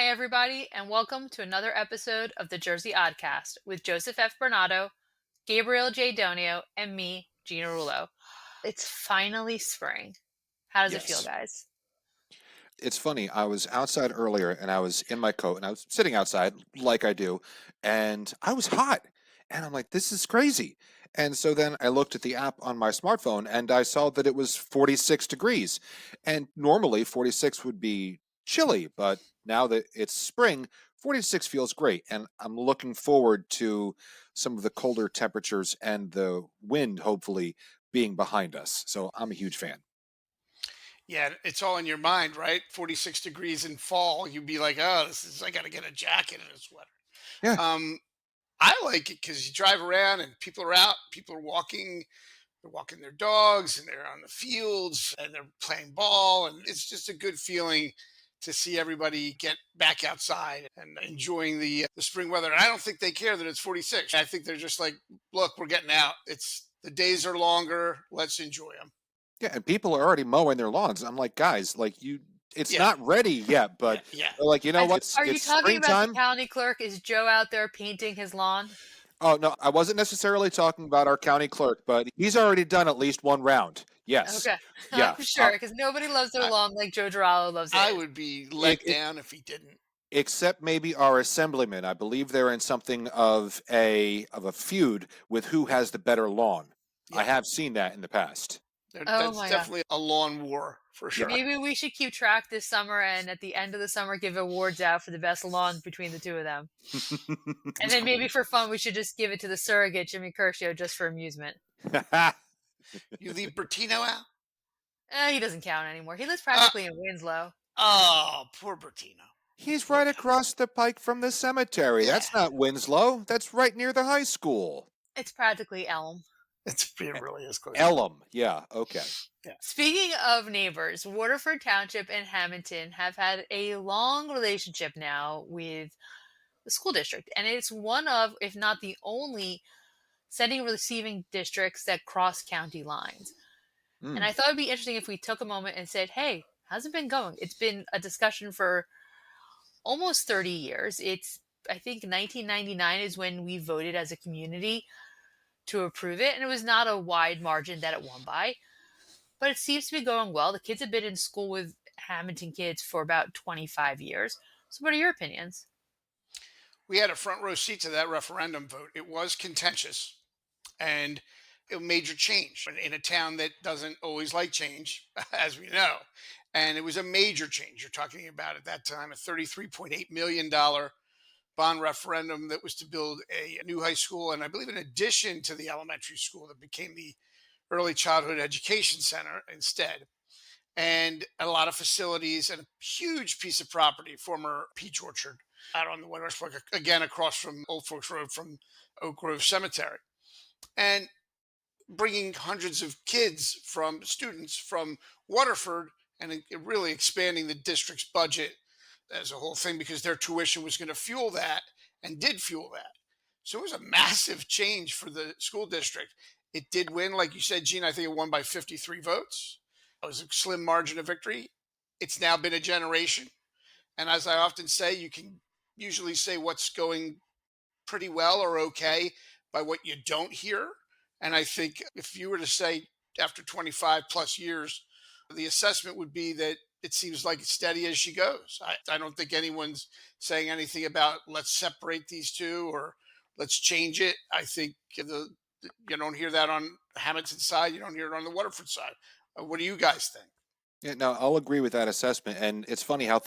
Hi, everybody, and welcome to another episode of the Jersey Oddcast with Joseph F. Bernardo, Gabriel J. Donio, and me, Gina Rulo. It's finally spring. How does it feel, Yes. guys? It's funny. I was outside earlier and I was in my coat and I was sitting outside like I do, and I was hot. And I'm like, this is crazy. And so then I looked at the app on my smartphone and I saw that it was 46 degrees. And normally 46 would be chilly, but now that it's spring, 46 feels great. And I'm looking forward to some of the colder temperatures and the wind hopefully being behind us. So I'm a huge fan. Yeah, it's all in your mind, right? 46 degrees in fall, you'd be like, "Oh, I got to get a jacket and a sweater." Yeah. Um, I like it because you drive around and people are out, people are walking, they're walking their dogs and they're on the fields and they're playing ball. And it's just a good feeling to see everybody get back outside and enjoying the spring weather. And I don't think they care that it's 46. I think they're just like, look, we're getting out. The days are longer. Let's enjoy them. Yeah, and people are already mowing their lawns. I'm like, guys, it's Yeah, not ready yet, yeah, but yeah. they're like, you know what? Are you It's talking about the springtime. county clerk? Is Joe out there painting his lawn? Oh no, I wasn't necessarily talking about our county clerk, but he's already done at least one round. Yes, Okay, I'm yeah. sure, because nobody loves their I, lawn like Joe Girallo loves I his. would be It, let it, down if he didn't. except maybe our assemblyman. I believe they're in something of a feud with who has the better lawn. I Yeah, have seen that in the past. Oh that's my God. definitely a lawn war for Yeah. sure. Maybe we should keep track this summer and at the end of the summer give awards out for the best lawn between the two of them. And then maybe for fun, we should just give it to the surrogate, Jimmy Curcio, just for amusement. You leave Bertino out? He doesn't count anymore. He lives Uh, practically in Winslow. oh, poor Bertino. He's Poor right guy. across the pike from the cemetery. Yeah, That's not Winslow. That's right near the high school. It's practically Elm. it really is close to. Elm. Yeah, okay. Yeah, Speaking of neighbors, Waterford Township and Hammonton have had a long relationship now with the school district. And it's one of, if not the only, sending and receiving districts that cross county lines. And Mm. I thought it'd be interesting if we took a moment and said, hey, how's it been going? It's been a discussion for almost 30 years. I think 1999 is when we voted as a community to approve it. And it was not a wide margin that it won by, but it seems to be going well. The kids have been in school with Hamilton kids for about 25 years. So, what are your opinions? we had a front row seat to that referendum vote. It was contentious and a major change in a town that doesn't always like change, as we know. And it was a major change. You're talking about at that time a $33.8 million bond referendum that was to build a new high school, and I believe in addition to the elementary school that became the early childhood education center instead, and a lot of facilities and a huge piece of property, former peach orchard out on the West Fork, again across from Old Forks Road from Oak Grove Cemetery, and bringing hundreds of kids from students from Waterford and really expanding the district's budget as a whole thing because their tuition was going to fuel that and did fuel that. So it was a massive change for the school district. It did win, like you said, Gene. I think it won by 53 votes. It was a slim margin of victory. It's now been a generation. And as I often say, you can usually say what's going pretty well or okay by what you don't hear. And I think if you were to say after 25 plus years, the assessment would be that it seems like it's steady as she goes. I don't think anyone's saying anything about let's separate these two or let's change it. I think you don't hear that on Hamilton's side. You don't hear it on the Waterford side. What do you guys think? Yeah, no, I'll agree with that assessment. And it's funny how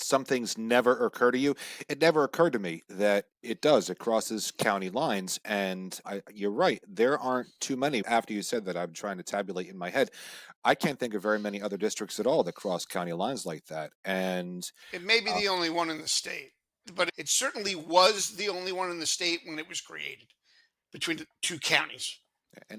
some things never occur to you. It never occurred to me that it does. It crosses county lines. And you're right. There aren't too many. After you said that, I'm trying to tabulate in my head. I can't think of very many other districts at all that cross county lines like that. And It may be uh, the only one in the state, but it certainly was the only one in the state when it was created between the two counties.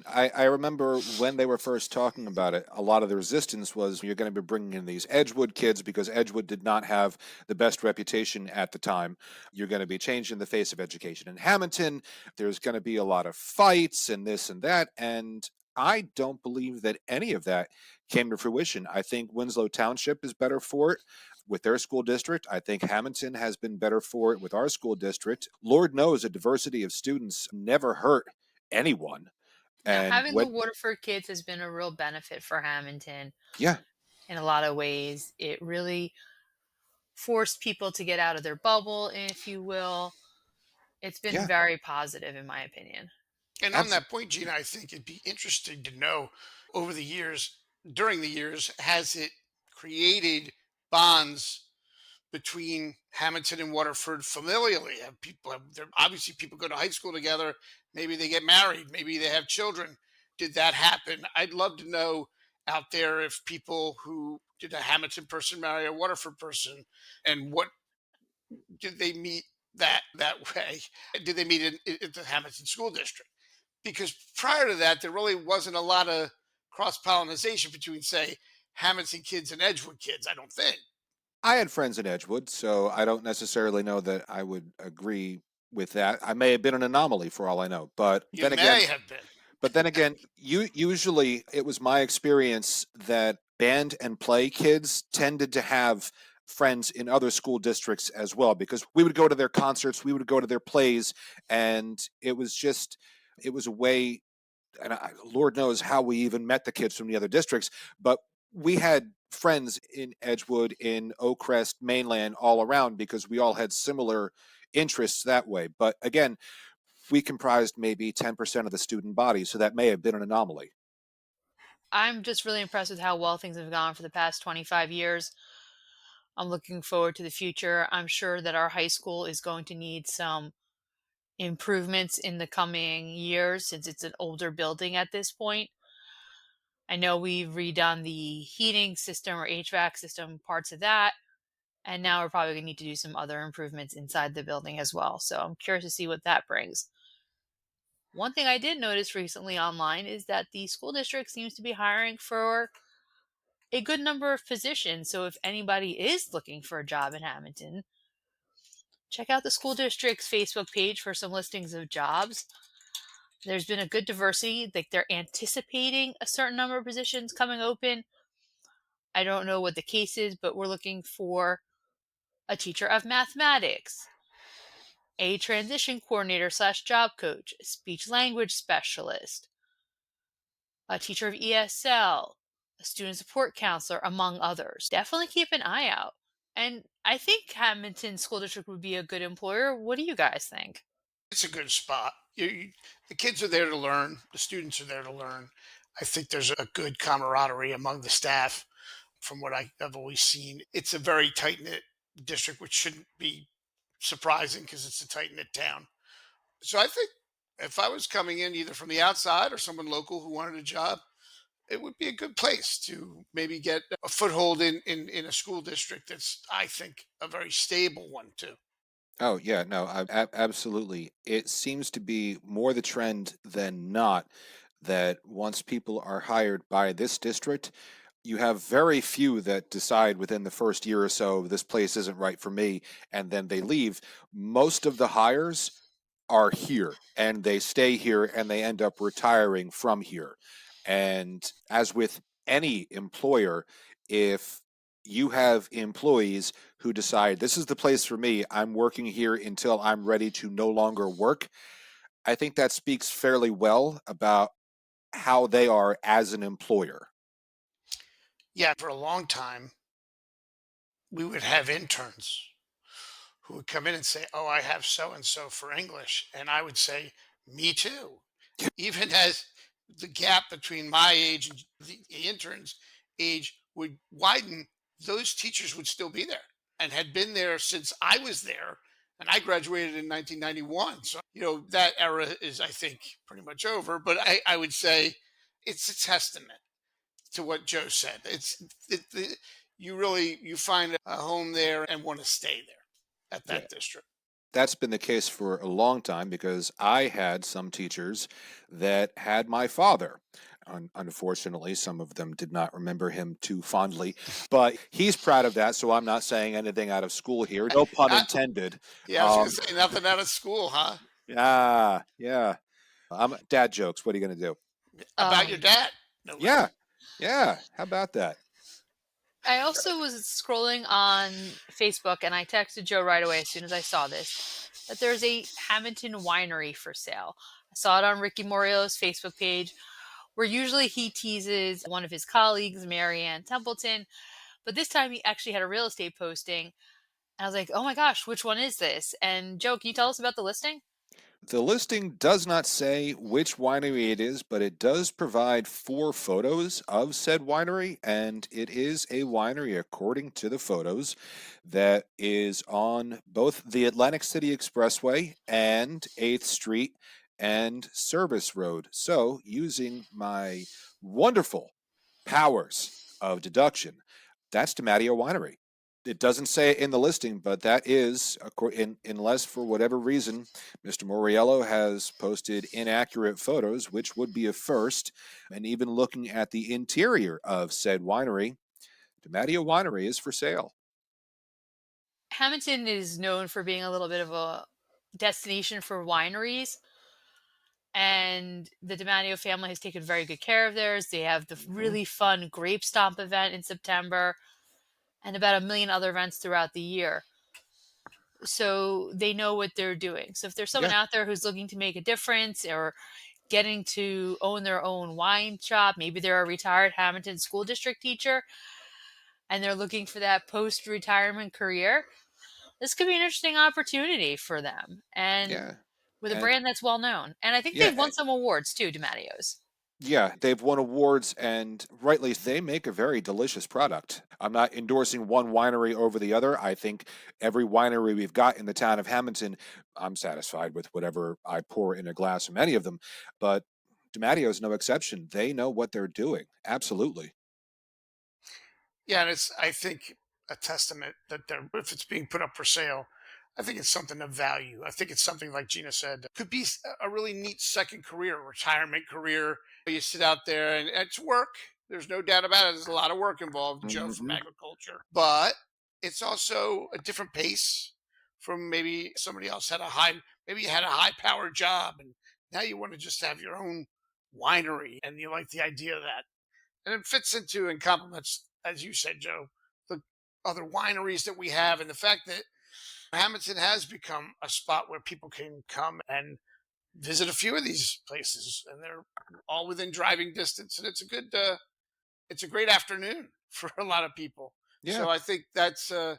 I remember when they were first talking about it, a lot of the resistance was you're going to be bringing in these Edgewood kids because Edgewood did not have the best reputation at the time. You're going to be changing the face of education in Hamilton. There's going to be a lot of fights and this and that. And I don't believe that any of that came to fruition. I think Winslow Township is better for it with their school district. I think Hamilton has been better for it with our school district. Lord knows a diversity of students never hurt anyone. Now, And having the when, Waterford kids has been a real benefit for Hamilton yeah, in a lot of ways. It really forced people to get out of their bubble, if you will. It's been yeah, very positive, in my opinion. And on absolutely. that point, Gina, I think it'd be interesting to know over the years, during the years, has it created bonds between Hamilton and Waterford familially? Have people have there obviously people go to high school together, maybe they get married, maybe they have children. Did that happen? I'd love to know out there if people who did a Hamilton person marry a Waterford person, and what did they meet that way? Did they meet in the Hamilton school district? Because prior to that, there really wasn't a lot of cross pollination between, say, Hamilton kids and Edgewood kids. I don't think I had friends in Edgewood, so I don't necessarily know that I would agree with that. I may have been an anomaly for all I know. you may have been. But then again, usually it was my experience that band and play kids tended to have friends in other school districts as well, because we would go to their concerts, we would go to their plays, and it was a way, and Lord knows how we even met the kids from the other districts, but we had friends in Edgewood, in Oakcrest, mainland, all around because we all had similar interests that way. But again, we comprised maybe 10% of the student body, so that may have been an anomaly. I'm just really impressed with how well things have gone for the past 25 years. I'm looking forward to the future. I'm sure that our high school is going to need some improvements in the coming years since it's an older building at this point. I know we've redone the heating system or HVAC system, parts of that, and now we're probably going to need to do some other improvements inside the building as well. So I'm curious to see what that brings. One thing I did notice recently online is that the school district seems to be hiring for a good number of positions. So if anybody is looking for a job in Hamilton, check out the school district's Facebook page for some listings of jobs. There's been a good diversity. Like they're anticipating a certain number of positions coming open. I don't know what the case is, but we're looking for a teacher of mathematics, a transition coordinator slash job coach, a speech language specialist, a teacher of ESL, a student support counselor, among others. Definitely keep an eye out. And I think Hamilton School District would be a good employer. What do you guys think? It's a good spot. The kids are there to learn. The students are there to learn. I think there's a good camaraderie among the staff from what I've always seen. It's a very tight knit district, which shouldn't be surprising because it's a tight knit town. So I think if I was coming in either from the outside or someone local who wanted a job, it would be a good place to maybe get a foothold in a school district that's, I think, a very stable one too. Oh, yeah, no, absolutely. It seems to be more the trend than not that once people are hired by this district, you have very few that decide within the first year or so, this place isn't right for me, and then they leave. Most of the hires are here and they stay here and they end up retiring from here. And as with any employer, if you have employees who decide this is the place for me, I'm working here until I'm ready to no longer work, I think that speaks fairly well about how they are as an employer. Yeah, for a long time, we would have interns who would come in and say, "Oh, I have so and so for English," and I would say, "Me too." Even as the gap between my age and the intern's age would widen, those teachers would still be there and had been there since I was there. And I graduated in 1991. So, that era is, I think, pretty much over. But I would say it's a testament to what Joe said. You find a home there and want to stay there at Yeah. that district. That's been the case for a long time because I had some teachers that had my father. Unfortunately, some of them did not remember him too fondly, but he's proud of that. So I'm not saying anything out of school here. No pun I, intended. yeah, I was going Um, to say nothing out of school, huh? yeah, yeah. Dad jokes. What are you going to do? About your Um, dad, no Yeah, less. yeah. How about that? I also was scrolling on Facebook and I texted Joe right away as soon as I saw this that there's a Hammonton winery for sale. I saw it on Ricky Morio's Facebook page, where usually he teases one of his colleagues, Marianne Templeton, but this time he actually had a real estate posting. And I was like, oh my gosh, which one is this? And Joe, can you tell us about the listing? The listing does not say which winery it is, but it does provide 4 photos of said winery, and it is a winery, according to the photos, that is on both the Atlantic City Expressway and 8th Street and Service Road. So, using my wonderful powers of deduction, that's DiMatteo Winery. It doesn't say it in the listing, but that is, unless for whatever reason Mr. Moriello has posted inaccurate photos, which would be a first. And even looking at the interior of said winery, DiMatteo Winery is for sale. Hammonton is known for being a little bit of a destination for wineries, and the DiMatteo family has taken very good care of theirs. They have the Mhm. really fun Grape Stomp event in September and about a million other events throughout the year. So they know what they're doing. So if there's someone Yeah, out there who's looking to make a difference or getting to own their own wine shop, maybe they're a retired Hamilton school district teacher and they're looking for that post retirement career, this could be an interesting opportunity for them. And yeah, with a and brand that's well known. And I think they've yeah, won some awards too, DiMatteo's. yeah. They've won awards, and rightly, they make a very delicious product. I'm not endorsing one winery over the other. I think every winery we've got in the town of Hamilton, I'm satisfied with whatever I pour in a glass from any of them. But DiMatteo is no exception. They know what they're doing. Absolutely. Yeah, and it's, I think, a testament that they're, if it's being put up for sale, I think it's something of value. I think it's something like Gina said could be a really neat second career, retirement career. You sit out there and it's work. There's no doubt about it. There's a lot of work involved, Joe, from Hmm. agriculture, but it's also a different pace from maybe somebody else had a high, maybe you had a high powered job and now you want to just have your own winery and you like the idea of that. And it fits into and complements, as you said, Joe, the other wineries that we have, and the fact that Hamilton has become a spot where people can come and visit a few of these places, and they're all within driving distance, and it's a great afternoon for a lot of people. Yeah. So I think that's an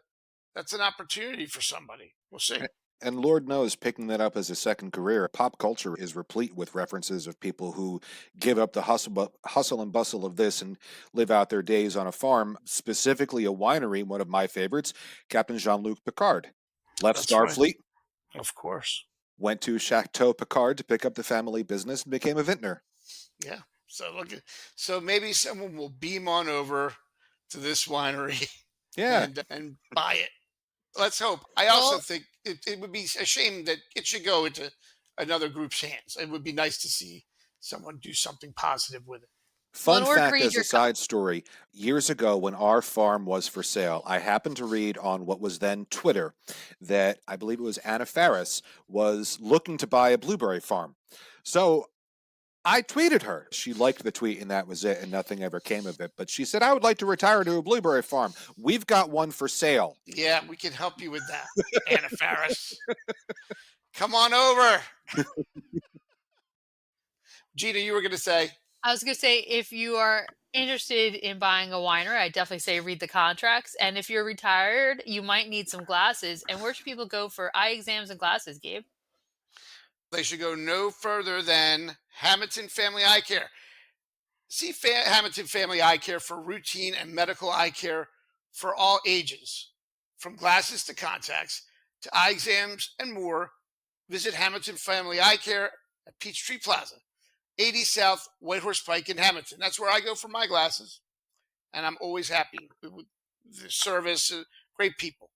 opportunity for somebody. We'll see. A- And Lord knows, picking that up as a second career, pop culture is replete with references of people who give up the hustle and bustle of this and live out their days on a farm, specifically a winery, one of my favorites, Captain Jean-Luc Picard. Left That's right. Starfleet, Of course. went to Chateau Picard to pick up the family business, and became a vintner. Yeah. So maybe someone will beam on over to this winery Yeah, and buy it. Let's hope. I also Well, think it would be a shame that it should go into another group's hands. It would be nice to see someone do something positive with it. well, in fun order to fact read as a your side story, years ago when our farm was for sale, I happened to read on what was then Twitter that I believe it was Anna Faris was looking to buy a blueberry farm. So I tweeted her. She liked the tweet and that was it, and nothing ever came of it. But she said, I would like to retire to a blueberry farm. We've got one for sale. Yeah, we can help you with that, Anna Faris. Come on over. Gina, you were going to say, I was going to say, if you are interested in buying a winery, I definitely say read the contracts. And if you're retired, you might need some glasses. And where should people go for eye exams and glasses, Gabe? they should go no further than Hamilton Family Eye Care. See Hamilton Family Eye Care for routine and medical eye care for all ages, from glasses to contacts to eye exams and more. Visit Hamilton Family Eye Care at Peachtree Plaza, 80 South Whitehorse Pike in Hamilton. That's where I go for my glasses, and I'm always happy with the service. Great people.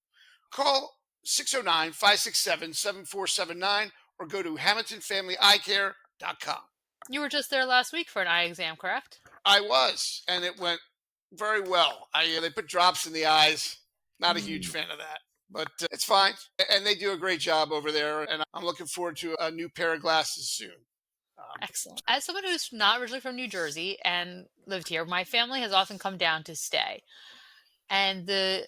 Call 609-567-7479 or go to hamiltonfamilyeyecare.com. You were just there last week for an eye exam, correct? I was, and it went very well. They put drops in the eyes. Not a huge Mm. fan of that, but it's fine. And they do a great job over there. And I'm looking forward to a new pair of glasses soon. Excellent. As someone who's not originally from New Jersey and lived here, my family has often come down to stay. And the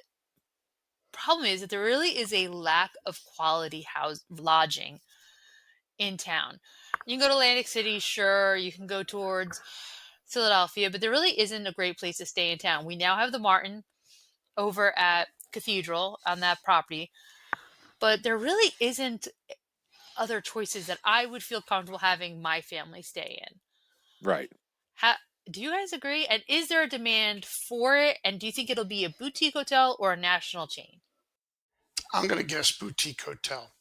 problem is that there really is a lack of quality house lodging in town. You can go to Atlantic City, sure, you can go towards Philadelphia, but there really isn't a great place to stay in town. We now have the Martin over at Cathedral on that property, but there really isn't other choices that I would feel comfortable having my family stay in. Right. Ha- do you guys agree? And is there a demand for it? And do you think it'll be a boutique hotel or a national chain? I'm going to guess boutique hotel.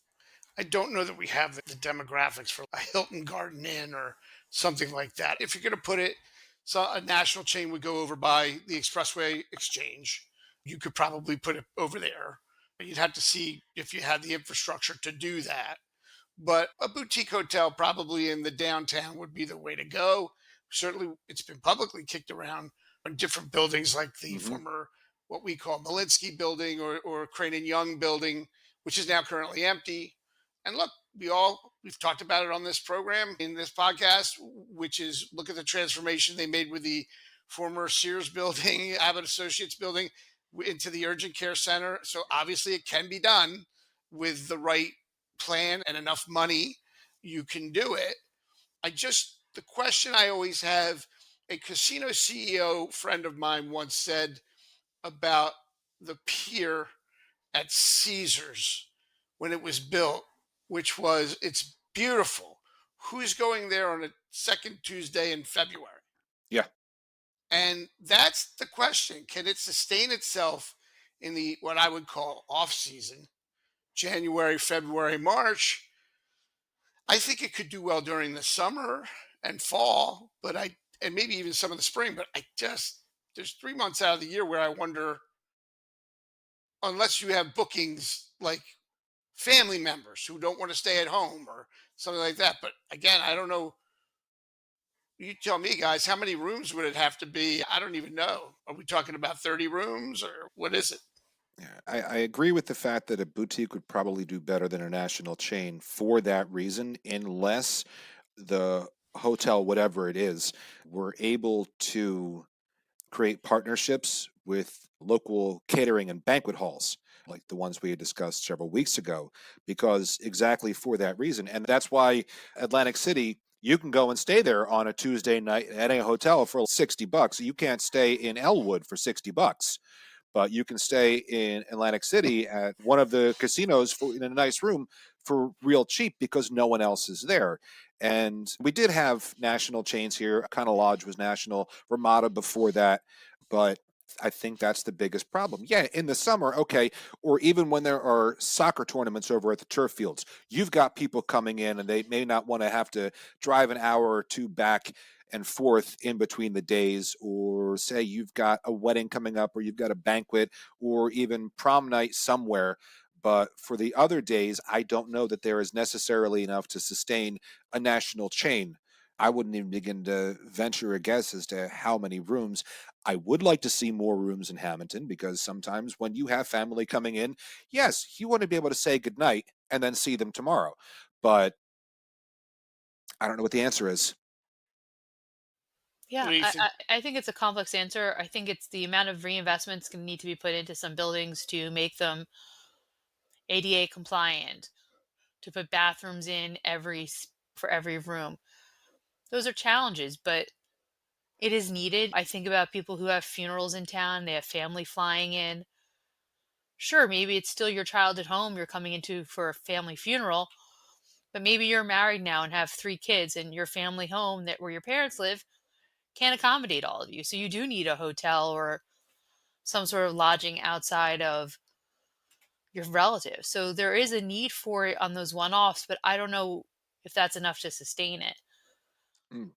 I don't know that we have the demographics for a Hilton Garden Inn or something like that. If you're going to put it, so a national chain would go over by the Expressway Exchange. You could probably put it over there. You'd have to see if you had the infrastructure to do that. But a boutique hotel, probably in the downtown, would be the way to go. Certainly, it's been publicly kicked around in different buildings like the Hmm. former, what we call Malinsky building or Crane and Young building, which is now currently empty. And look, we've talked about it on this program, in this podcast, which is look at the transformation they made with the former Sears building, Abbott Associates building into the urgent care center. So obviously it can be done with the right plan and enough money. You can do it. The question I always have, a casino CEO friend of mine once said about the pier at Caesars when it was built, which was, it's beautiful. Who's going there on a second Tuesday in February? Yeah. And that's the question. Can it sustain itself in the what I would call off season, January, February, March? I think it could do well during the summer and fall, and maybe even some of the spring, but there's 3 months out of the year where I wonder, unless you have bookings like family members who don't want to stay at home or something like that. But again, I don't know. You tell me, guys, how many rooms would it have to be? I don't even know. Are we talking about 30 rooms or what is it? Yeah, I agree with the fact that a boutique would probably do better than a national chain for that reason, unless the hotel, whatever it is, were able to create partnerships with local catering and banquet halls, like the ones we had discussed several weeks ago, because exactly for that reason. And that's why Atlantic City, you can go and stay there on a Tuesday night at a hotel for $60. You can't stay in Elwood for $60, but you can stay in Atlantic City at one of the casinos in a nice room for real cheap because no one else is there. And we did have national chains here. Kind of Lodge was national, Ramada before that, but I think that's the biggest problem. Yeah, in the summer, okay, or even when there are soccer tournaments over at the turf fields, you've got people coming in and they may not want to have to drive an hour or two back and forth in between the days, or say you've got a wedding coming up, or you've got a banquet, or even prom night somewhere. But for the other days, I don't know that there is necessarily enough to sustain a national chain. I wouldn't even begin to venture a guess as to how many rooms. I would like to see more rooms in Hamilton because sometimes when you have family coming in, yes, you want to be able to say goodnight and then see them tomorrow. But I don't know what the answer is. What Yeah, do you think? I think it's a complex answer. I think it's the amount of reinvestments going to need to be put into some buildings to make them ADA compliant, to put bathrooms in for every room. Those are challenges, but it is needed. I think about people who have funerals in town, they have family flying in. Sure, maybe it's still your child at home you're coming into for a family funeral, but maybe you're married now and have 3 kids and your family home that where your parents live can't accommodate all of you. So you do need a hotel or some sort of lodging outside of your relatives. So there is a need for it on those one-offs, but I don't know if that's enough to sustain it.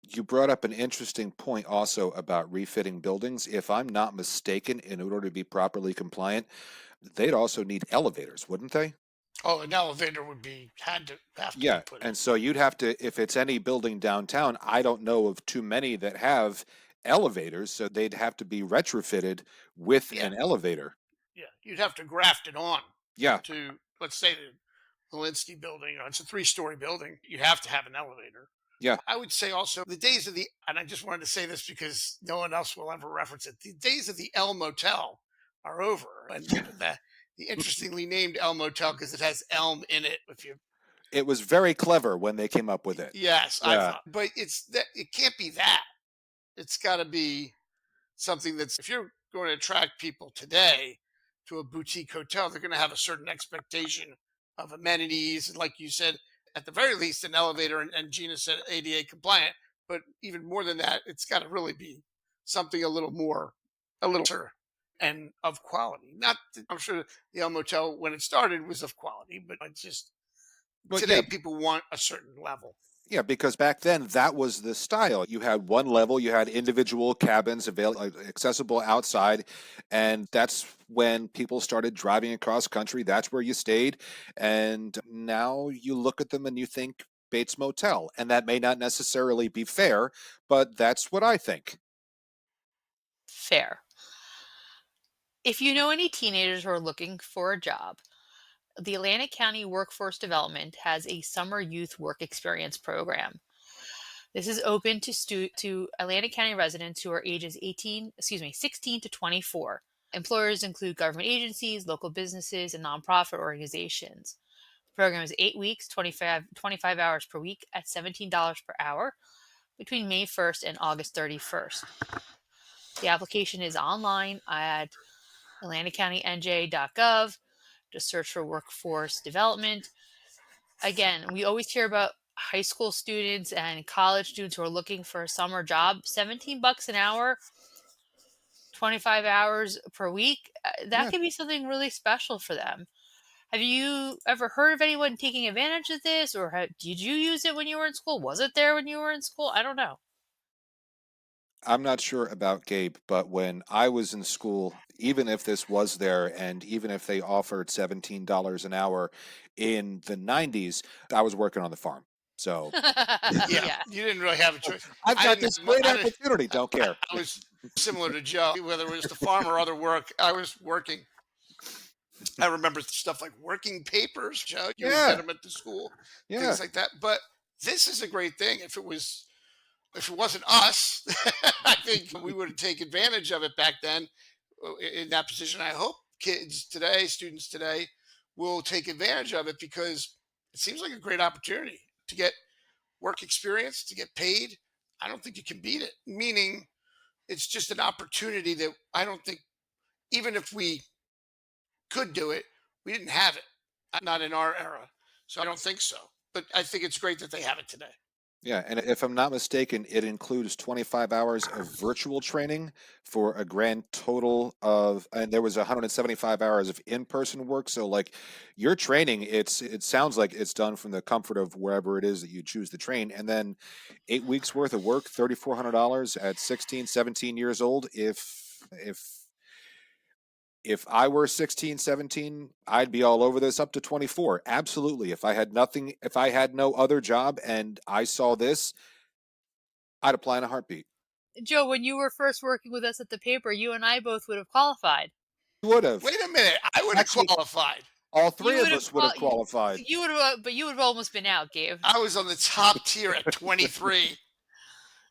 You brought up an interesting point also about refitting buildings. If I'm not mistaken, in order to be properly compliant, they'd also need elevators, wouldn't they? Oh, an elevator would be had to have to be Yeah. put in. And so you'd have to, if it's any building downtown, I don't know of too many that have elevators. So they'd have to be retrofitted with Yeah, an elevator. yeah. You'd have to graft it on Yeah. to, let's say, the Malinsky building. It's a 3-story building. You have to have an elevator. Yeah. I would say also the days of the, and I just wanted to say this because no one else will ever reference it. The days of the El Motel are over, and the interestingly named El Motel because it has elm in it. If you, It was very clever when they came up with it. yes, I Yeah. thought, but it's that it can't be that. It's got to be something that's, if you're going to attract people today to a boutique hotel, they're going to have a certain expectation of amenities. And like you said, at the very least, an elevator, and Gina said ADA compliant. But even more than that, it's got to really be something a little more, a little better and of quality. Not, that, I'm sure the El Motel, when it started, was of quality, but it's just Well, yeah, today people want a certain level. yeah, because back then that was the style. You had one level, you had individual cabins available, accessible outside, and that's when people started driving across country. That's where you stayed, and now you look at them and you think Bates Motel, and that may not necessarily be fair, but that's what I think. Fair. If you know any teenagers who are looking for a job, the Atlantic County Workforce Development has a summer youth work experience program. This is open to Atlantic County residents who are ages 16 to 24. Employers include government agencies, local businesses, and nonprofit organizations. The program is 8 weeks, 25 hours per week at $17 per hour between May 1st and August 31st. The application is online at atlanticcountyNJ.gov. Just search for workforce development. Again, we always hear about high school students and college students who are looking for a summer job. 17 bucks an hour, 25 hours per week. That Yeah, could be something really special for them. Have you ever heard of anyone taking advantage of this, or did you use it when you were in school? Was it there when you were in school? I don't know. I'm not sure about Gabe, but when I was in school, even if this was there and even if they offered $17 an hour in the 90s, I was working on the farm. So Yeah, Yeah. you didn't really have a choice. I've I got didn't this have, great I didn't, opportunity. Don't care. I was similar to Joe, whether it was the farm or other work. I was working. I remember stuff like working papers. Joe, you would get Yeah, them at the school, yeah. things like that. But this is a great thing. If it wasn't us, I think we would take advantage of it back then in that position. I hope kids today, students today, will take advantage of it because it seems like a great opportunity to get work experience, to get paid. I don't think you can beat it. Meaning, it's just an opportunity that I don't think, even if we could do it, we didn't have it. Not in our era. So I don't think so. But I think it's great that they have it today. Yeah, and if I'm not mistaken, it includes 25 hours of virtual training for a grand total of, and there was 175 hours of in-person work. So like your training, it sounds like it's done from the comfort of wherever it is that you choose to train. And then 8 weeks worth of work, $3,400 at 16, 17 years old. If I were 16, 17, I'd be all over this up to 24. Absolutely. If I had nothing, if I had no other job and I saw this, I'd apply in a heartbeat. Joe, when you were first working with us at the paper, you and I both would have qualified. You would have. Wait a minute. I would have Actually, qualified. all You three would of have us would have qualified. you would have, but you would have almost been out, Gabe. I was on the top tier at 23.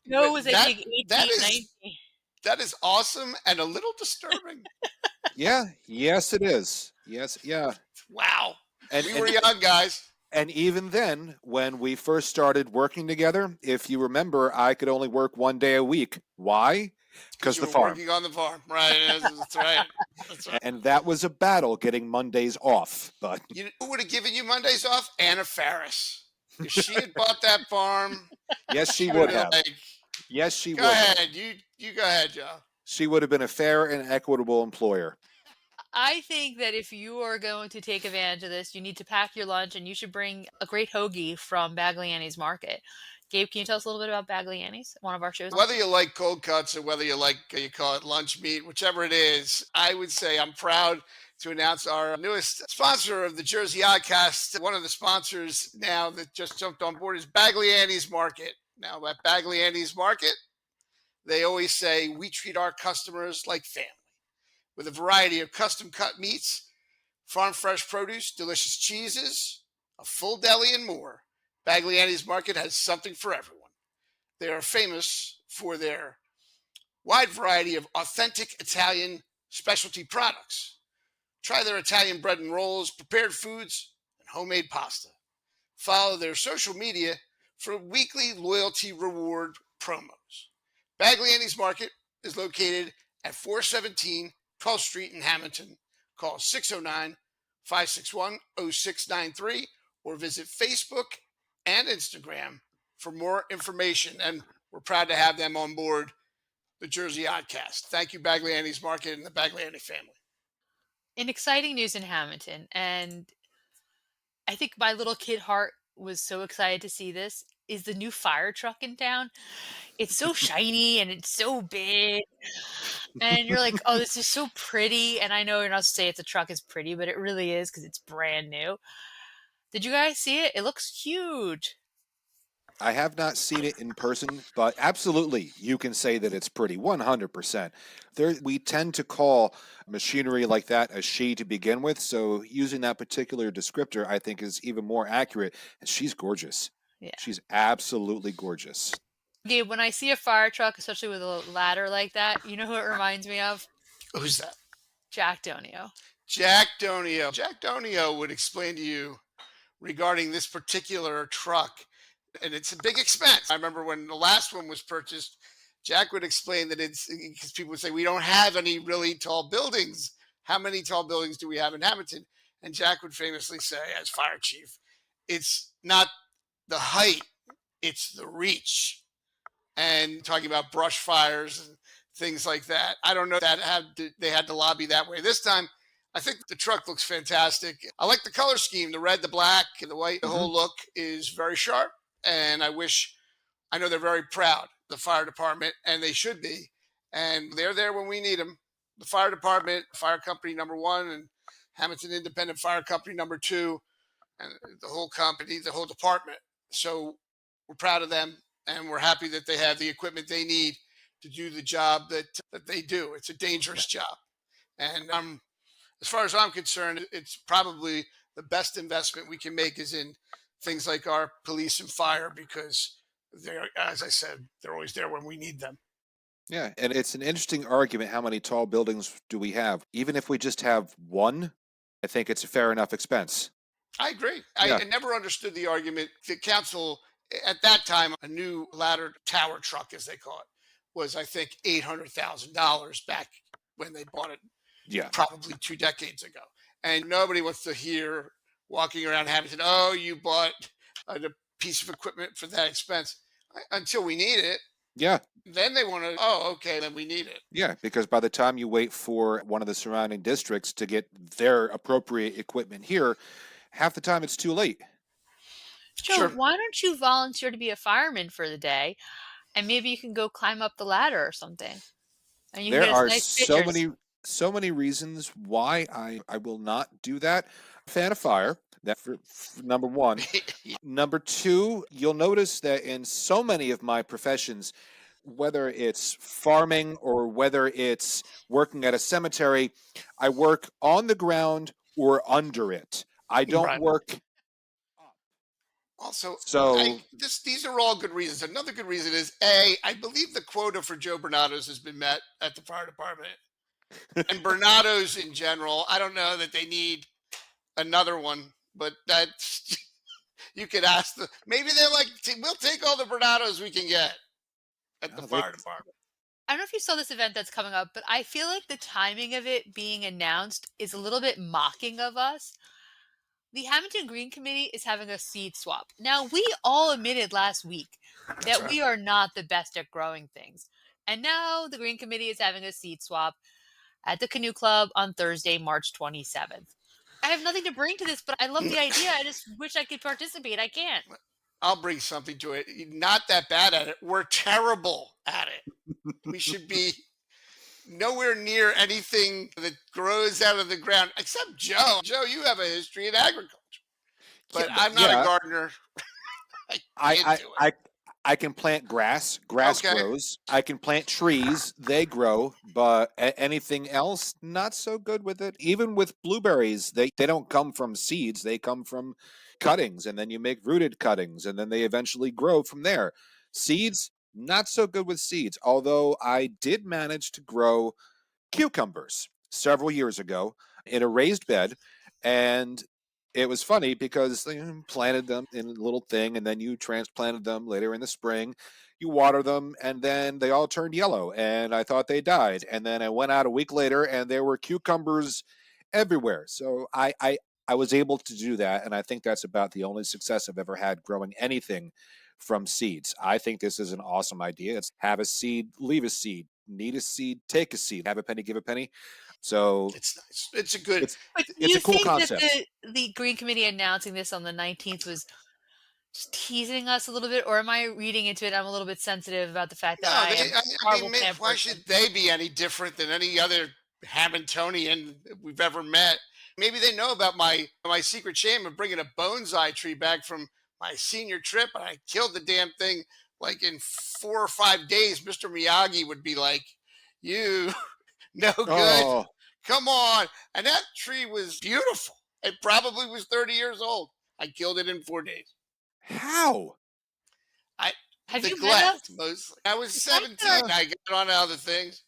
Joe But was, I think, that 18, is 19. that is awesome and a little disturbing. Yeah, yes, it is. Yes, yeah. Wow. And We were and young guys and even then, when we first started working together, if you remember, I could only work 1 day a week. Why? because Because you the were farm. working on the farm. Right. That's right. That's right. And that was a battle getting Mondays off. But Who would have given you Mondays off? Anna Faris. If she had bought that farm, yes, she she would would have have. been like, Yes, she go would have. ahead. You go ahead, Joe. She would have been a fair and equitable employer. I think that if you are going to take advantage of this, you need to pack your lunch and you should bring a great hoagie from Bagliani's Market. Gabe, can you tell us a little bit about Bagliani's, one of our shows? Whether you like cold cuts or whether you like, you call it lunch meat, whichever it is, I would say I'm proud to announce our newest sponsor of the Jersey Oddcast. One of the sponsors now that just jumped on board is Bagliani's Market. Now, at Bagliani's Market, they always say we treat our customers like family with a variety of custom cut meats, farm fresh produce, delicious cheeses, a full deli, and more. Bagliani's Market has something for everyone. They are famous for their wide variety of authentic Italian specialty products. Try their Italian bread and rolls, prepared foods, and homemade pasta. Follow their social media for weekly loyalty reward promos. Bagley Annie's Market is located at 417 12th Street in Hammonton. Call 609 561 0693 or visit Facebook and Instagram for more information. And we're proud to have them on board the Jersey Oddcast. Thank you, Bagley Annie's Market and the Bagley Annie family. In exciting news in Hamilton, and I think my little kid heart was so excited to see this, is the new fire truck in town. It's so shiny and it's so big. And you're like, oh, this is so pretty. And I know you're not to say it's a truck is pretty, but it really is because it's brand new. Did you guys see it? It looks huge. I have not seen it in person, but absolutely, you can say that it's pretty, 100%. We tend to call machinery like that a she to begin with, so using that particular descriptor, I think, is even more accurate. And she's gorgeous. Yeah. She's absolutely gorgeous. Gabe, when I see a fire truck, especially with a ladder like that, you know who it reminds me of? Who's that? Jack Donio. Jack Donio. Jack Donio would explain to you regarding this particular truck, and it's a big expense. I remember when the last one was purchased, Jack would explain that it's because people would say, we don't have any really tall buildings. How many tall buildings do we have in Hamilton? And Jack would famously say, as fire chief, it's not the height, it's the reach. And talking about brush fires and things like that. I don't know that they had to lobby that way this time. I think the truck looks fantastic. I like the color scheme, the red, the black, and the white. The whole look is very sharp. And I know they're very proud, the fire department, and they should be. And they're there when we need them. The fire department, fire company number 1, and Hamilton Independent Fire Company number 2, and the whole company, the whole department. So we're proud of them, and we're happy that they have the equipment they need to do the job that they do. It's a dangerous job. And as far as I'm concerned, it's probably the best investment we can make is in things like our police and fire, because they're, as I said, they're always there when we need them. Yeah, and it's an interesting argument. How many tall buildings do we have? Even if we just have one, I think it's a fair enough expense. I agree. Yeah. I never understood the argument. The council, at that time, a new ladder tower truck, as they call it, was, I think, $800,000 back when they bought it, Yeah. probably 2 decades ago. And nobody wants to hear walking around Hamilton, oh, you bought a piece of equipment for that expense, until we need it. Yeah. Then they want to, oh, okay, then we need it. Yeah, because by the time you wait for one of the surrounding districts to get their appropriate equipment here, half the time it's too late. Joe, Sure. why don't you volunteer to be a fireman for the day, and maybe you can go climb up the ladder or something, and you can There get us are nice so pictures. many reasons why I will not do that. Fan of fire. That for number one. Number two, you'll notice that in so many of my professions, whether it's farming or whether it's working at a cemetery, I work on the ground or under it. I don't Right. work up. Also, So these are all good reasons. Another good reason is I believe the quota for Joe Bernatos has been met at the fire department, and Bernatos in general. I don't know that they need another one, but that's you could ask the. Maybe they're like, we'll take all the Bernatos we can get at the Oh, fire department. I don't know if you saw this event that's coming up, but I feel like the timing of it being announced is a little bit mocking of us. The Hamilton Green Committee is having a seed swap. Now, we all admitted last week that right. we are not the best at growing things. And now the Green Committee is having a seed swap at the Canoe Club on Thursday, March 27th. I have nothing to bring to this, but I love the idea. I just wish I could participate. I can't. I'll bring something to it. Not that bad at it. We're terrible at it. We should be nowhere near anything that grows out of the ground, except Joe. Joe, you have a history in agriculture, but I'm not a gardener. I can't do it. I can plant grass. Grass Okay. grows. I can plant trees. They grow. But anything else, not so good with it. Even with blueberries, they don't come from seeds. They come from cuttings, and then you make rooted cuttings, and then they eventually grow from there. Seeds, Not so good with seeds, although I did manage to grow cucumbers several years ago in a raised bed. And it was funny because you planted them in a little thing and then you transplanted them later in the spring. You water them and then they all turned yellow and I thought they died. And then I went out a week later and there were cucumbers everywhere. So I was able to do that. And I think that's about the only success I've ever had growing anything from seeds. I think this is an awesome idea. It's have a seed, leave a seed, need a seed, take a seed, have a penny, give a penny. So It's nice. It's a good. it's But do it's you a cool think that concept. the Green Committee announcing this on the 19th was just teasing us a little bit, or am I reading into it? I'm a little bit sensitive about the fact that No, I am a I horrible mean, plant why person. should they be any different than any other Hamiltonian we've ever met? Maybe they know about my secret shame of bringing a bonsai tree back from my senior trip, and I killed the damn thing like in 4 or 5 days. Mr. Miyagi would be like, "You no good. Oh, Come on!" And that tree was beautiful. It probably was 30 years old. I killed it in 4 days. how? I Have you met neglect us? mostly. I was The fact that 17. I got on to other things.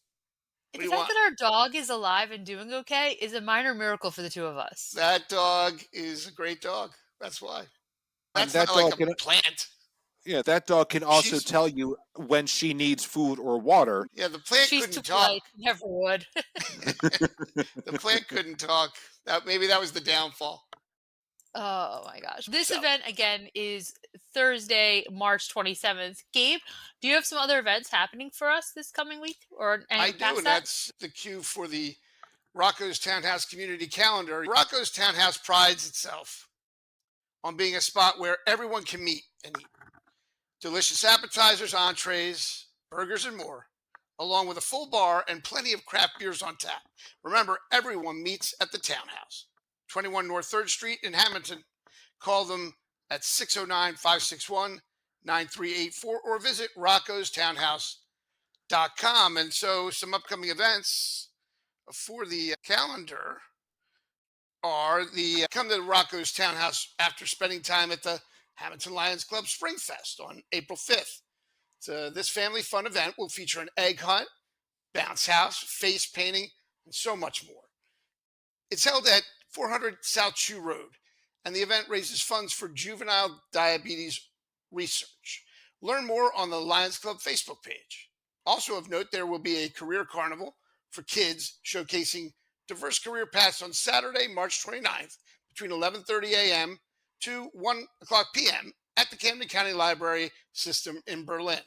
What the do you fact want? that our dog is alive and doing okay is a minor miracle for the two of us. That dog is a great dog. That's why. And That's not that like dog a can, plant. yeah, that dog can also She's tell you when she needs food or water. yeah. The plant She's too couldn't talk. polite, never would. The plant couldn't talk. Maybe that was the downfall. Oh my gosh. This So event again is Thursday, March 27th. Gabe, do you have some other events happening for us this coming week or I anything do, past and that? that's the cue for the Rocco's Townhouse community calendar. Rocco's Townhouse prides itself on being a spot where everyone can meet and eat. Delicious appetizers, entrees, burgers, and more, along with a full bar and plenty of craft beers on tap. Remember, everyone meets at the Townhouse, 21 North 3rd Street in Hamilton. Call them at 609 561 9384 or visit roccostownhouse.com. And so, some upcoming events for the calendar are the come to Rocco's Townhouse after spending time at the Hamilton Lions Club Spring Fest on April 5th. So this family fun event will feature an egg hunt, bounce house, face painting, and so much more. It's held at 400 South Chew Road, and the event raises funds for juvenile diabetes research. Learn more on the Lions Club Facebook page. Also of note, there will be a career carnival for kids showcasing diverse career paths on Saturday, March 29th, between 11:30 a.m. to 1 o'clock p.m. at the Camden County Library System in Berlin.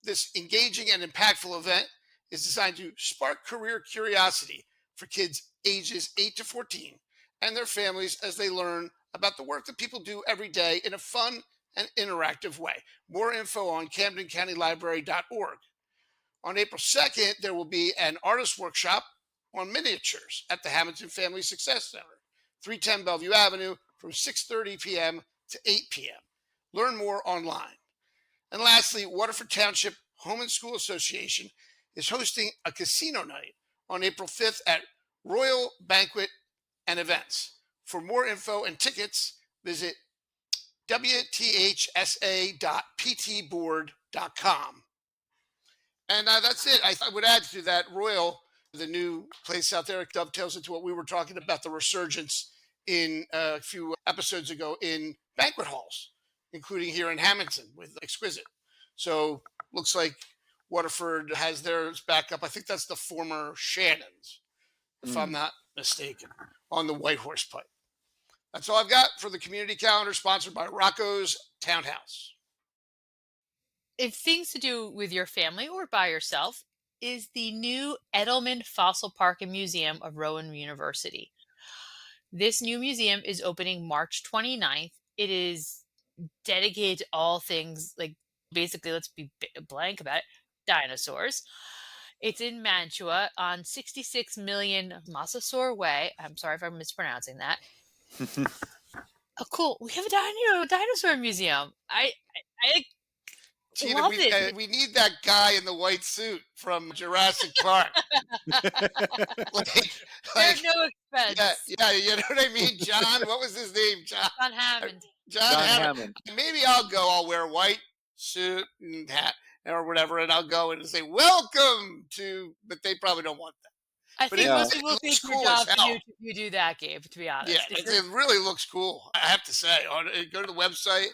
This engaging and impactful event is designed to spark career curiosity for kids ages 8 to 14 and their families as they learn about the work that people do every day in a fun and interactive way. More info on CamdenCountyLibrary.org. On April 2nd, there will be an artist workshop on miniatures at the Hamilton Family Success Center, 310 Bellevue Avenue, from 6:30 p.m. to 8 p.m. Learn more online. And lastly, Waterford Township Home and School Association is hosting a casino night on April 5th at Royal Banquet and Events. For more info and tickets, visit wthsa.ptboard.com. And that's it. I would add to that Royal, the new place out there, dovetails into what we were talking about, the resurgence in a few episodes ago in banquet halls, including here in Hamilton with Exquisite. So looks like Waterford has theirs back up. I think that's the former Shannon's, if I'm Mm. not mistaken, on the White Horse Pike. That's all I've got for the community calendar sponsored by Rocco's Townhouse. If things to do with your family or by yourself is the new Edelman Fossil Park and Museum of Rowan University. This new museum is opening March 29th. It is dedicated to all things like basically, let's be blank about it, dinosaurs. It's in Mantua on 66 million Massasour Way. I'm sorry if I'm mispronouncing that. Oh, cool. We have a dinosaur museum. I Gina, love it. we need that guy in the white suit from Jurassic Park. like, They're like, no yeah, expense. yeah, you know what I mean? John, what was his name? John, John Hammond. John John Hammond. Hammond. Maybe I'll go. I'll wear white suit and hat, or whatever, and I'll go and say welcome to, but they probably don't want that. I But think Yeah. most it people will looks take your cool as job from you hell. if you do that, Gabe, to be Yeah, honest. If you're it really looks cool. I have to say, go to the website.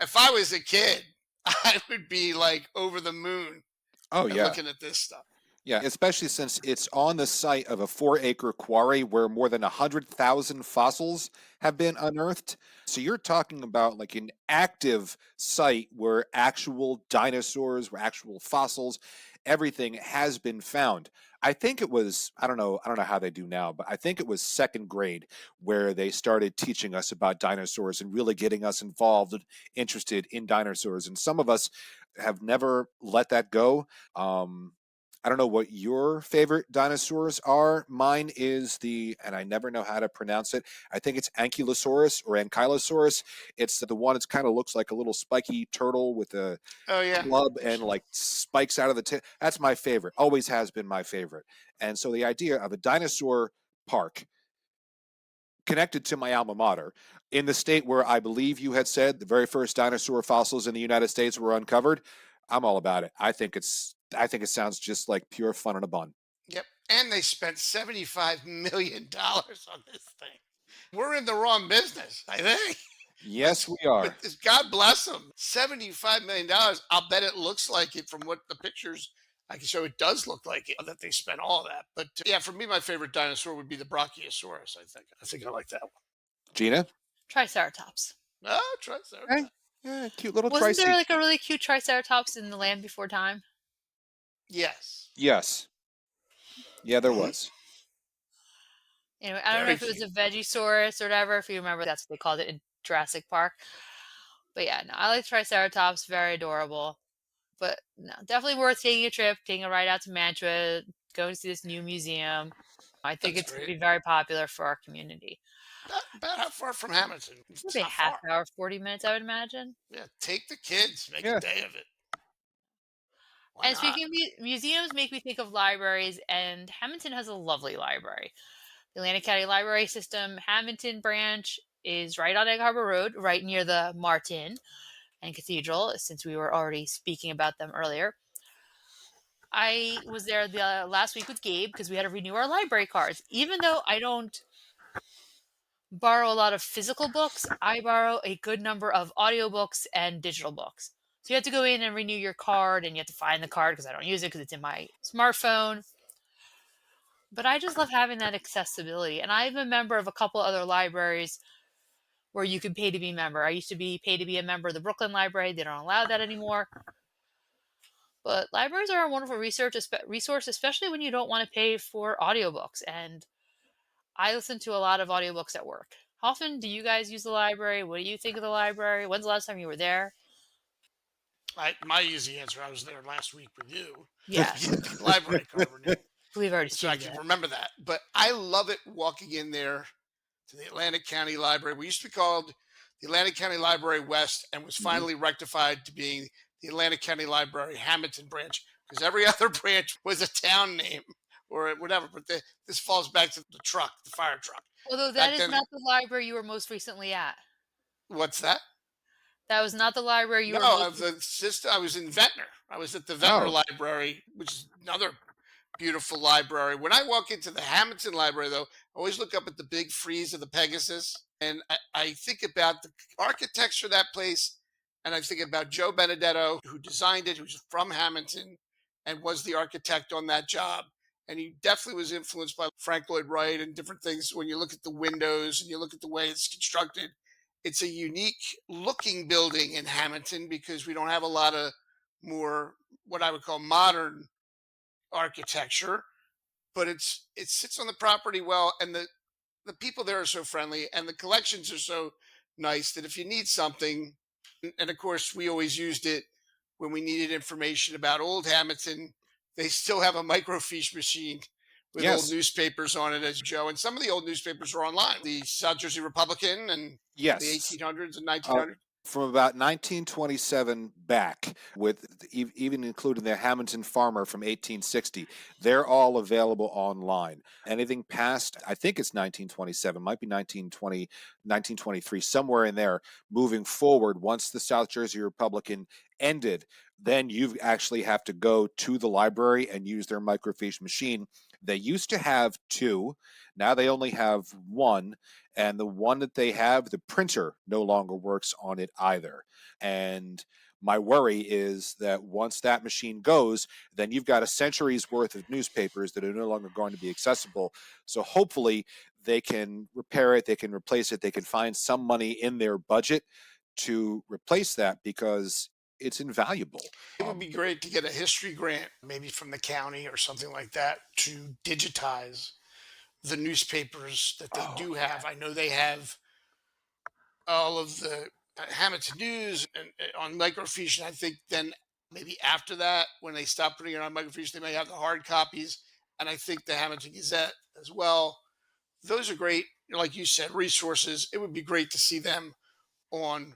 If I was a kid, I would be like over the moon Oh at yeah. looking at this stuff. Yeah, especially since it's on the site of a 4-acre quarry where more than 100,000 fossils have been unearthed. So you're talking about like an active site where actual dinosaurs, where actual fossils, everything has been found. I think it was, I don't know how they do now, but I think it was second grade where they started teaching us about dinosaurs and really getting us involved and interested in dinosaurs. And some of us have never let that go. I don't know what your favorite dinosaurs are. Mine is and I never know how to pronounce it. I think it's Ankylosaurus or Ankylosaurus. It's the one that kind of looks like a little spiky turtle with a Oh yeah, club and like spikes out of the tail. That's my favorite. Always has been my favorite. And so the idea of a dinosaur park connected to my alma mater in the state where I believe you had said the very first dinosaur fossils in the United States were uncovered, I'm all about it. I think it sounds just like pure fun in a bun. yep. And they spent $75 million on this thing. We're in the wrong business, I think. Yes, we are. God bless them. $75 million. I'll bet it looks like it from what the pictures I can show. It does look like it that they spent all that. But yeah, for me, my favorite dinosaur would be the Brachiosaurus. I think I like that one. Gina? Triceratops. Oh, Hey, Triceratops. yeah, cute little Wasn't there Tricy. like a really cute Triceratops in the Land Before Time? Yes. Yes. Yeah, there Hmm. was. Anyway, I don't know Very if it was cute. a Vegisaurus or whatever. If you remember, that's what they called it in Jurassic Park. But yeah, no, I like Triceratops. Very adorable. But no, definitely worth taking a trip, taking a ride out to Mantua, going to see this new museum. I think That's it's going to great. be very popular for our community. About how far from Hamilton? It's Maybe a not half far. hour, 40 minutes, I would imagine. Yeah, take the kids, make a Yeah. day of it. Why And not? speaking of museums, make me think of libraries, and Hamilton has a lovely library. The Atlantic County Library System Hamilton branch is right on Egg Harbor Road, right near the Martin and Cathedral, since we were already speaking about them earlier. I was there the last week with Gabe because we had to renew our library cards. Even though I don't borrow a lot of physical books, I borrow a good number of audiobooks and digital books. So you have to go in and renew your card and you have to find the card because I don't use it because it's in my smartphone. But I just love having that accessibility. And I'm a member of a couple other libraries where you can pay to be a member. I used to be paid to be a member of the Brooklyn Library. They don't allow that anymore. But libraries are a wonderful resource, especially when you don't want to pay for audiobooks. And I listen to a lot of audiobooks at work. How often do you guys use the library? What do you think of the library? When's the last time you were there? My easy answer. I was there last week with you to Yes, get the library card renewed, we've already so I stated can that. remember that. But I love it walking in there to the Atlantic County Library. We used to be called the Atlantic County Library West and was Mhm. finally rectified to being the Atlantic County Library Hamilton branch because every other branch was a town name or whatever. But this falls back to the truck, the fire truck. Although that Back is then, not the library you were most recently at. what's that? That was not the library you No, were most. I was in Ventnor. I was at the Ventnor Oh, Library, which is another beautiful library. When I walk into the Hamilton Library, though, I always look up at the big frieze of the Pegasus, and I think about the architecture of that place, and I think about Joe Benedetto, who designed it, who's from Hamilton, and was the architect on that job. And he definitely was influenced by Frank Lloyd Wright and different things. When you look at the windows and you look at the way it's constructed, it's a unique looking building in Hamilton because we don't have a lot of more what I would call modern architecture, but it sits on the property well, and the people there are so friendly, and the collections are so nice that if you need something, and of course we always used it when we needed information about Old Hamilton. They still have a microfiche machine with old yes. newspapers on it, as Joe, and some of the old newspapers are online. The South Jersey Republican and the Yes. 1800s and Uh, 1900s. from about 1927 back, with even including the Hamilton Farmer from 1860. They're all available online. Anything past, I think it's 1927, might be 1920, 1923, somewhere in there. Moving forward, once the South Jersey Republican ended, then you actually have to go to the library and use their microfiche machine. They used to have two. Now they only have one, and the one that they have, the printer no longer works on it either. And my worry is that once that machine goes, then you've got a century's worth of newspapers that are no longer going to be accessible. So hopefully they can repair it, they can replace it, they can find some money in their budget to replace that, because it's invaluable. It would be great to get a history grant, maybe from the county or something like that, to digitize the newspapers that they Oh, do yeah. have. I know they have all of the Hamilton News and on microfiche, and I think then maybe after that, when they stop putting it on microfiche, they may have the hard copies, and I think the Hamilton Gazette as well. Those are great, like you said, resources. It would be great to see them on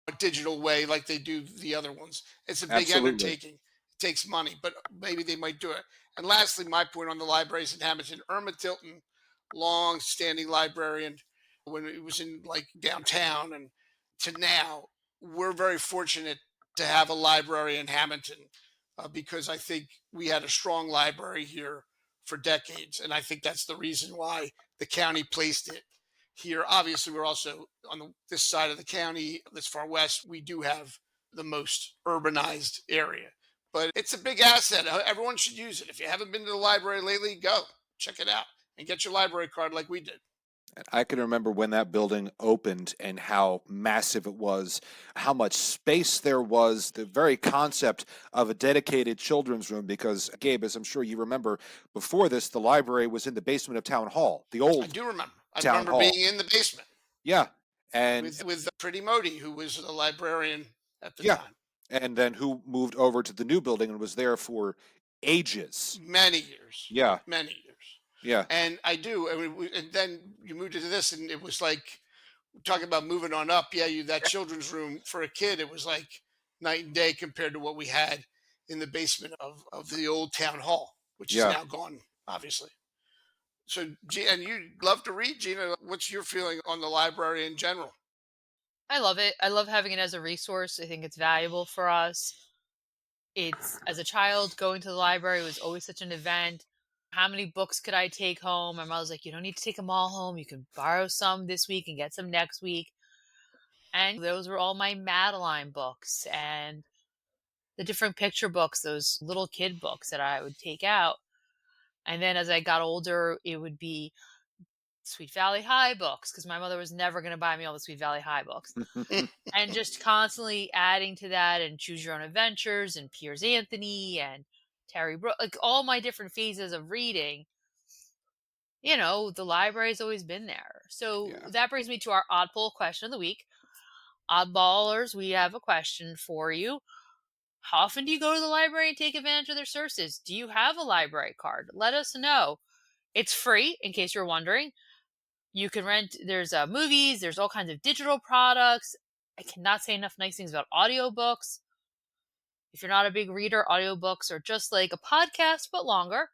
a digital way like they do the other ones. It's a big Absolutely. undertaking. It takes money, but maybe they might do it. And lastly, my point on the libraries in Hamilton, Irma Tilton, long standing librarian when it was in like downtown and to now, we're very fortunate to have a library in Hamilton because I think we had a strong library here for decades. And I think that's the reason why the county placed it here. Obviously, we're also on this side of the county, this far west, we do have the most urbanized area. But it's a big asset. Everyone should use it. If you haven't been to the library lately, go check it out and get your library card like we did. I can remember when that building opened and how massive it was, how much space there was, the very concept of a dedicated children's room. Because, Gabe, as I'm sure you remember, before this, the library was in the basement of Town Hall, the I old do remember. I Town remember being Hall. in the basement Yeah. And with Pretty Modi, who was a librarian at the yeah. time. And then who moved over to the new building and was there for ages. Many years, Yeah. many years. Yeah. And I do. I mean, and then you moved into this, and it was like talking about moving on up. Yeah, you that children's room for a kid, it was like night and day compared to what we had in the basement of the old town hall, which is Yeah. now gone, obviously. So, and you love to read, Gina. What's your feeling on the library in general? I love it. I love having it as a resource. I think it's valuable for us. It's as a child, going to the library was always such an event. How many books could I take home? My mom was like, you don't need to take them all home. You can borrow some this week and get some next week. And those were all my Madeline books and the different picture books, those little kid books that I would take out. And then as I got older, it would be Sweet Valley High books because my mother was never going to buy me all the Sweet Valley High books. And just constantly adding to that and Choose Your Own Adventures and Piers Anthony and Terry Brooks, like all my different phases of reading. The library's always been there. So Yeah. that brings me to our oddball question of the week. Oddballers, we have a question for you. How often do you go to the library and take advantage of their services? Do you have a library card? Let us know. It's free, in case you're wondering. You can rent, there's movies, there's all kinds of digital products. I cannot say enough nice things about audiobooks. If you're not a big reader, audiobooks are just like a podcast, but longer.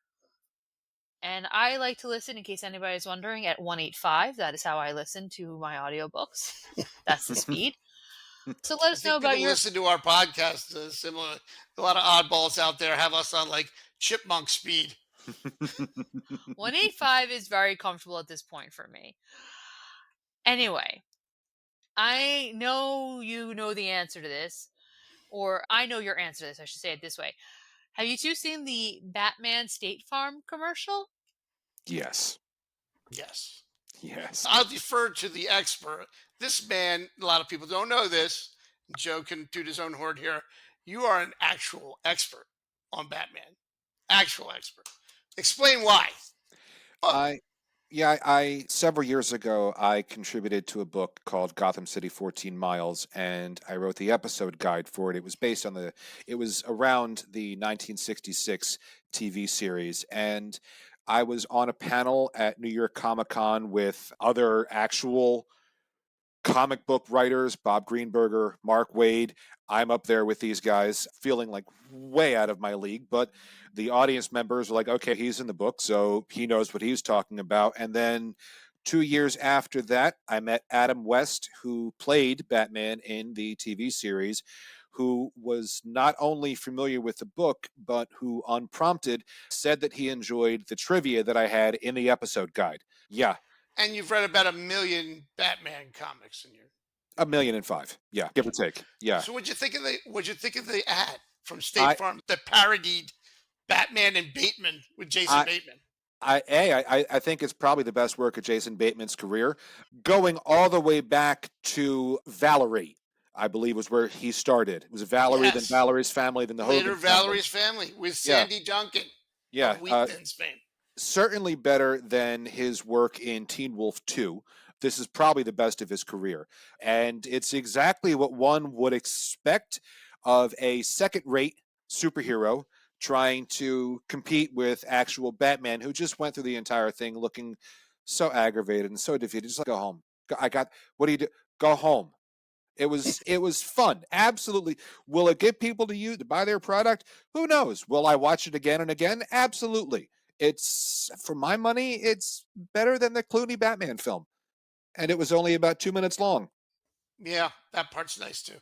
And I like to listen, in case anybody's wondering, at 185. That is how I listen to my audiobooks. That's the speed. So let I us know think about people your listen to our podcast similar. A lot of oddballs out there have us on like chipmunk speed. 185 is very comfortable at this point for me. Anyway, I know you know the answer to this, or I know your answer to this. I should say it this way. Have you two seen the Batman State Farm commercial? Yes. Yes. Yes. I'll defer to the expert. This man, a lot of people don't know this. Joe can toot his own horn here. You are an actual expert on Batman. Actual expert. Explain why. Oh, I Yeah, I several years ago I contributed to a book called Gotham City 14 Miles, and I wrote the episode guide for it. It was around the 1966 TV series, and I was on a panel at New York Comic Con with other actual comic book writers, Bob Greenberger, Mark Waid. I'm up there with these guys, feeling like way out of my league. But the audience members are like, okay, he's in the book, so he knows what he's talking about. And then 2 years after that, I met Adam West, who played Batman in the TV series, who was not only familiar with the book, but who, unprompted, said that he enjoyed the trivia that I had in the episode guide. Yeah, And you've read about 1 million Batman comics in your. 1,000,005. Yeah, give or take. Yeah. So what'd you think of the ad from State I Farm that parodied Batman and Bateman with Jason I Bateman? I think it's probably the best work of Jason Bateman's career, going all the way back to Valerie. I believe was where he started. It was Valerie, then Yes. Valerie's family, then the Later, Hogan family. Valerie's Family with Yeah, Sandy Duncan yeah. of Wheat Thins fame. Certainly better than his work in Teen Wolf 2. This is probably the best of his career. And it's exactly what one would expect of a second rate superhero trying to compete with actual Batman, who just went through the entire thing looking so aggravated and so defeated. Just like, go home. What do you do? Go home. It was fun. Absolutely. Will it get people to buy their product? Who knows? Will I watch it again and again? Absolutely. It's, for my money, it's better than the Clooney Batman film. And it was only about 2 minutes long. Yeah, that part's nice too.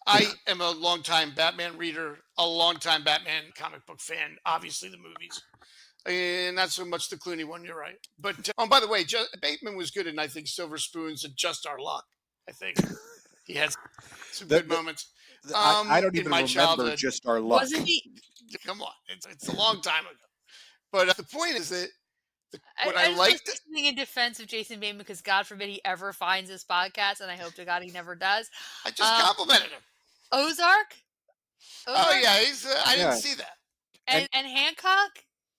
I am a longtime Batman reader, a longtime Batman comic book fan. Obviously, the movies, and not so much the Clooney one. You're right, but oh, by the way, Bateman was good in I think Silver Spoons and Just Our Luck. I think he had some The, good the, moments. I don't In even my remember childhood, Just Our Wasn't Luck. he? come on, it's a long time ago. But the point is that what I I just want liked, to say something in defense of Jason Bateman because God forbid he ever finds this podcast, and I hope to God he never does. I just Um, complimented him. Ozark, Oh Ozark, yeah, I didn't Yeah. see that. And and Hancock.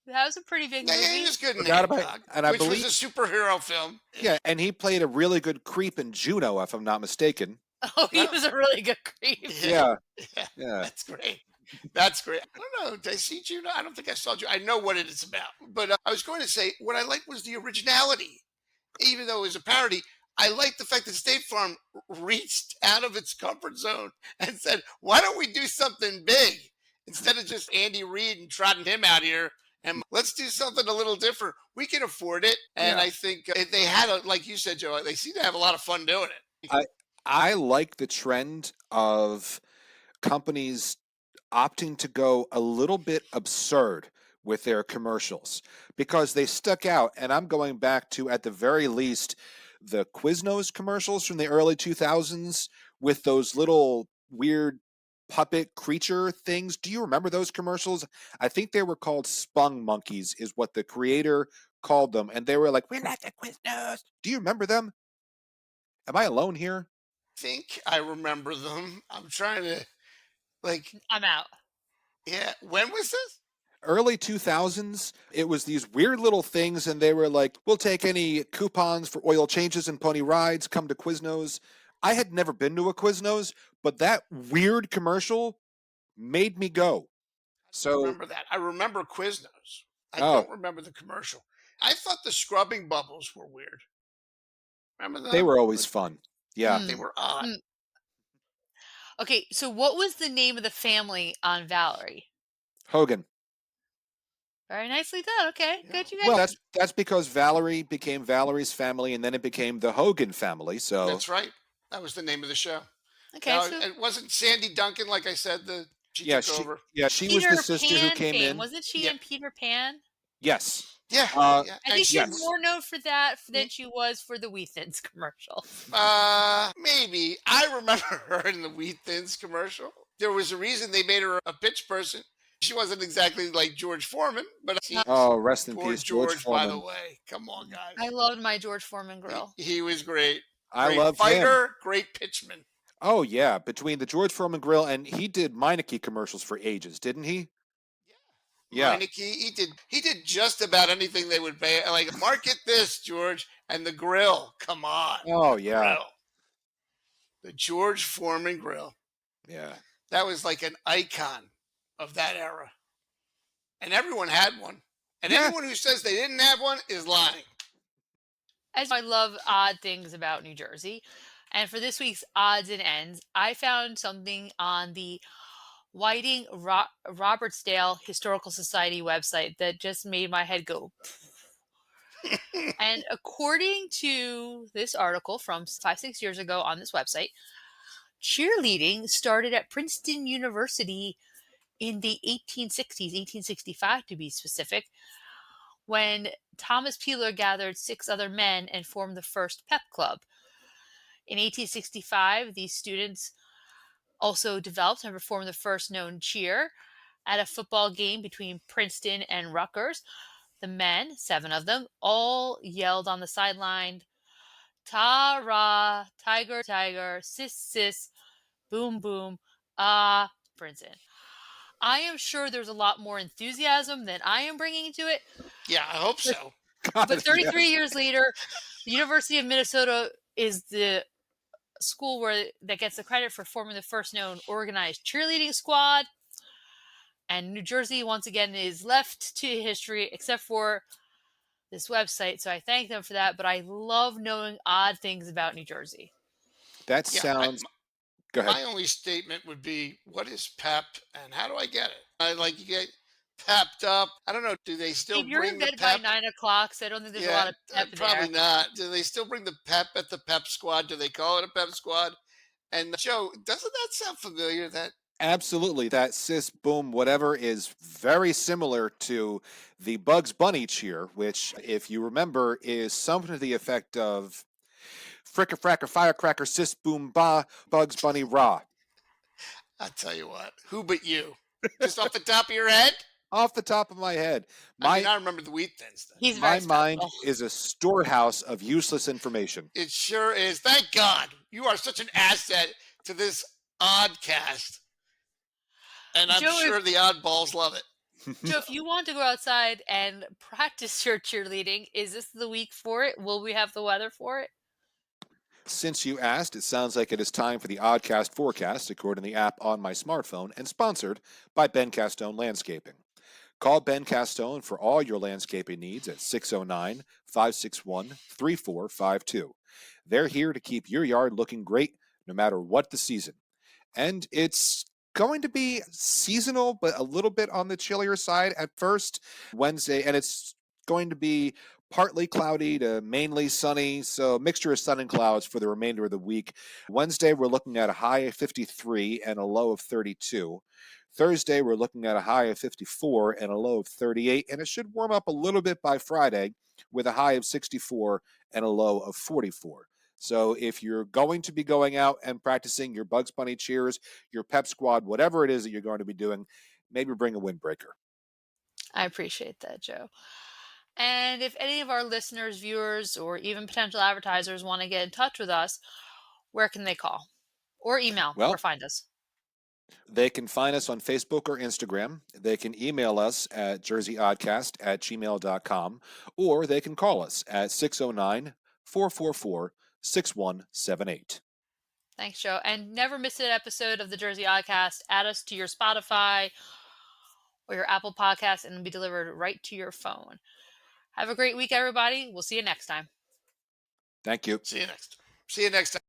That was a pretty big Yeah, he movie. was good in forgot about, Hancock, and I which was believe, a superhero film. yeah, and he played a really good creep in Juno, if I'm not mistaken. Oh, he Oh, was a really good creep. yeah, Yeah, yeah, yeah. that's great. That's great. I don't know. Did I see Juno? I don't think I saw Juno. I know what it is about. But I was going to say what I liked was the originality. Even though it was a parody, I liked the fact that State Farm reached out of its comfort zone and said, why don't we do something big instead of just Andy Reid and trotting him out here? And let's do something a little different. We can afford it. And Yeah. I think they had, like you said, Joe, they seem to have a lot of fun doing it. I like the trend of companies opting to go a little bit absurd with their commercials because they stuck out. And I'm going back to, at the very least, the Quiznos commercials from the early 2000s with those little weird puppet creature things. Do you remember those commercials? I think they were called Spung Monkeys, is what the creator called them. And they were like, we're not the Quiznos. Do you remember them? Am I alone here? Think I remember them. I'm trying to, like, I'm out. yeah. When was this? Early 2000s, it was these weird little things, and they were like, we'll take any coupons for oil changes and pony rides, come to Quiznos. I had never been to a Quiznos, but that weird commercial made me go. So, Remember that. I remember Quiznos. I oh, don't remember the commercial. I thought the scrubbing bubbles were weird. Remember they them? were always fun. I Yeah. thought they Hmm. were odd. Hmm. Okay, so what was the name of the family on Valerie? Hogan. Very nicely done. Okay, Yeah. good. You Well, guys. that's because Valerie became Valerie's family, and then it became the Hogan family. So, That's right. That was the name of the show. Okay, Now, so it wasn't Sandy Duncan, like I said, she yeah, took over. she was the Peter sister who Pan came fame. in. Wasn't she Yeah. in Peter Pan? Yes. Yeah. Uh, Yeah. I And think she, she's yes. more known for that than she was for the Wheat Thins commercial. maybe. I remember her in the Wheat Thins commercial. There was a reason they made her a pitch person. She wasn't exactly like George Foreman, but Oh, rest in poor peace, George George, by the Foreman. way. Come on, I guys. loved my George Foreman grill. He was great. I Great loved him. fighter, great pitchman. Oh yeah, between the George Foreman grill, and he did Meineke commercials for ages, didn't he? Yeah. Yeah. Meineke, he did just about anything they would pay. Like, market this, George, and the grill. Come on. Oh The yeah. grill. The George Foreman grill. Yeah. That was like an icon of that era. And everyone had one. And Yeah. anyone who says they didn't have one is lying. As I love odd things about New Jersey, And for this week's odds and ends, I found something on the Robertsdale Historical Society website that just made my head go. And according to this article from 5, 6 years ago on this website, cheerleading started at Princeton University in the 1860s, 1865 to be specific, when Thomas Peeler gathered 6 other men and formed the first pep club. In 1865, these students also developed and performed the first known cheer at a football game between Princeton and Rutgers. The men, 7 of them, all yelled on the sideline, "Ta-ra, tiger, tiger, sis, sis, boom, boom, ah, Princeton." I am sure there's a lot more enthusiasm than I am bringing to it, Yeah, I hope but so. but God, 33 yes. years later, the University of Minnesota is the school that gets the credit for forming the first known organized cheerleading squad. And New Jersey, once again, is left to history except for this website. So I thank them for that. But I love knowing odd things about New Jersey. That Yeah, sounds. Go ahead. my only statement would be, what is pep and how do I get it? I like you get pepped up. I don't know. Do they still If you're in bring the bed by pep? 9 o'clock, so I don't think there's a Yeah, lot of pep probably there. not. Do they still bring the pep at the pep squad? Do they call it a pep squad? And Joe, doesn't that sound familiar? That Absolutely. That sis boom whatever is very similar to the Bugs Bunny cheer, which, if you remember, is something to the effect of fricka fracker firecracker sis boom ba Bugs Bunny rah. I tell you what, who but you? Just off the top of your head? Off the top of my head, I mean, my I remember the wheat thins then. He's my very mind special. is a storehouse of useless information. It sure is. Thank God. You are such an asset to this oddcast. And I'm Joe, if sure the oddballs love it. Joe, if you want to go outside and practice your cheerleading, is this the week for it? Will we have the weather for it? Since you asked, it sounds like it is time for the Oddcast Forecast, according to the app on my smartphone, and sponsored by Ben Castone Landscaping. Call Ben Castone for all your landscaping needs at 609 561 3452. They're here to keep your yard looking great no matter what the season. And it's going to be seasonal, but a little bit on the chillier side at first, Wednesday, and it's going to be partly cloudy to mainly sunny, so a mixture of sun and clouds for the remainder of the week. Wednesday, we're looking at a high of 53 and a low of 32. Thursday, we're looking at a high of 54 and a low of 38, and it should warm up a little bit by Friday with a high of 64 and a low of 44. So if you're going to be going out and practicing your Bugs Bunny cheers, your pep squad, whatever it is that you're going to be doing, maybe bring a windbreaker. I appreciate that, Joe. And if any of our listeners, viewers, or even potential advertisers want to get in touch with us, where can they call or email or Well, find us? they can find us on Facebook or Instagram. They can email us at jerseyoddcast@gmail.com, or they can call us at 609 444 6178. Thanks, Joe. And never miss an episode of the Jersey Oddcast. Add us to your Spotify or your Apple Podcast, and it'll be delivered right to your phone. Have a great week, everybody. We'll see you next time. Thank you. See you next. See you next time.